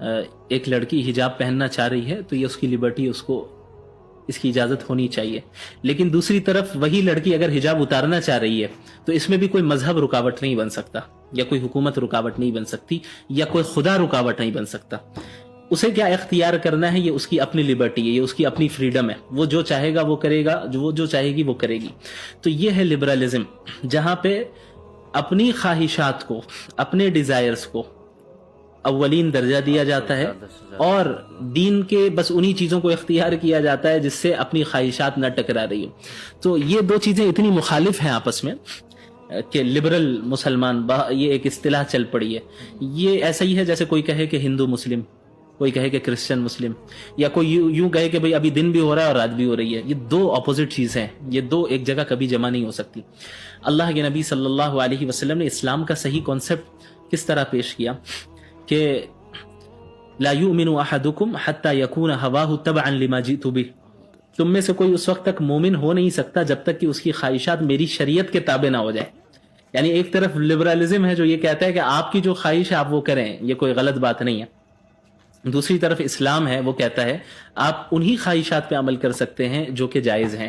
ایک لڑکی حجاب پہننا چاہ رہی ہے تو یہ اس کی لبرٹی، اس کو اس کی اجازت ہونی چاہیے. لیکن دوسری طرف وہی لڑکی اگر حجاب اتارنا چاہ رہی ہے تو اس میں بھی کوئی مذہب رکاوٹ نہیں بن سکتا، یا کوئی حکومت رکاوٹ نہیں بن سکتی، یا کوئی خدا رکاوٹ نہیں بن سکتا. اسے کیا اختیار کرنا ہے یہ اس کی اپنی لبرٹی ہے، یہ اس کی اپنی فریڈم ہے. وہ جو چاہے گا وہ کرے گا، جو چاہے گی وہ کرے گی. تو یہ ہے لبرلزم، جہاں پہ اپنی خواہشات کو، اپنے ڈیزائرز کو اولین درجہ دیا جاتا ہے، اور دین کے بس انہی چیزوں کو اختیار کیا جاتا ہے جس سے اپنی خواہشات نہ ٹکرا رہی ہو. تو یہ دو چیزیں اتنی مخالف ہیں آپس میں کہ لبرل مسلمان یہ ایک اصطلاح چل پڑی ہے. یہ ایسا ہی ہے جیسے کوئی کہے کہ ہندو مسلم، کوئی کہے کہ کرسچن مسلم، یا کوئی یوں کہے کہ بھئی ابھی دن بھی ہو رہا ہے اور رات بھی ہو رہی ہے. یہ دو اپوزٹ چیزیں ہیں، یہ دو ایک جگہ کبھی جمع نہیں ہو سکتی. اللہ کے نبی صلی اللہ علیہ وسلم نے اسلام کا صحیح کانسیپٹ کس طرح پیش کیا کہ لا یؤمن احدکم حتی یکون ہواہ تبعا لما جئت بہ. تم میں سے کوئی اس وقت تک مومن ہو نہیں سکتا جب تک کہ اس کی خواہشات میری شریعت کے تابع نہ ہو جائے. یعنی ایک طرف لبرلزم ہے جو یہ کہتا ہے کہ آپ کی جو خواہش ہے آپ وہ کریں، یہ کوئی غلط بات نہیں ہے. دوسری طرف اسلام ہے، وہ کہتا ہے آپ انہی خواہشات پہ عمل کر سکتے ہیں جو کہ جائز ہیں.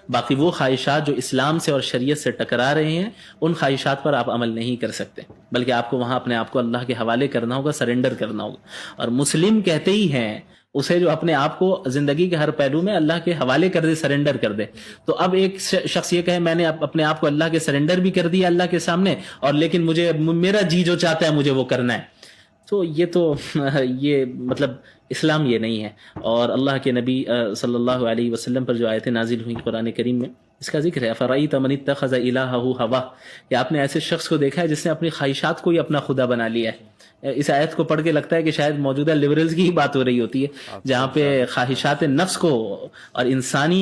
باقی وہ خواہشات جو اسلام سے اور شریعت سے ٹکرا رہے ہیں ان خواہشات پر آپ عمل نہیں کر سکتے، بلکہ آپ کو وہاں اپنے آپ کو اللہ کے حوالے کرنا ہوگا، سرنڈر کرنا ہوگا. اور مسلم کہتے ہی ہیں اسے جو اپنے آپ کو زندگی کے ہر پہلو میں اللہ کے حوالے کر دے، سرنڈر کر دے. تو اب ایک شخص یہ کہے میں نے اپنے آپ کو اللہ کے سرنڈر بھی کر دیا اللہ کے سامنے، اور لیکن مجھے میرا جی جو چاہتا ہے مجھے وہ کرنا ہے، تو یہ مطلب اسلام یہ نہیں ہے. اور اللہ کے نبی صلی اللہ علیہ وسلم پر جو آیتیں نازل ہوئی قرآن کریم میں اس کا ذکر ہے، فَرَأَيْتَ مَنِ اتَّخَذَ إِلَٰهَهُ هَوَاهُ، کہ آپ نے ایسے شخص کو دیکھا ہے جس نے اپنی خواہشات کو ہی اپنا خدا بنا لیا ہے. اس آیت کو پڑھ کے لگتا ہے کہ شاید موجودہ لبرلز کی ہی بات ہو رہی ہوتی ہے، جہاں پہ خواہشات نفس کو اور انسانی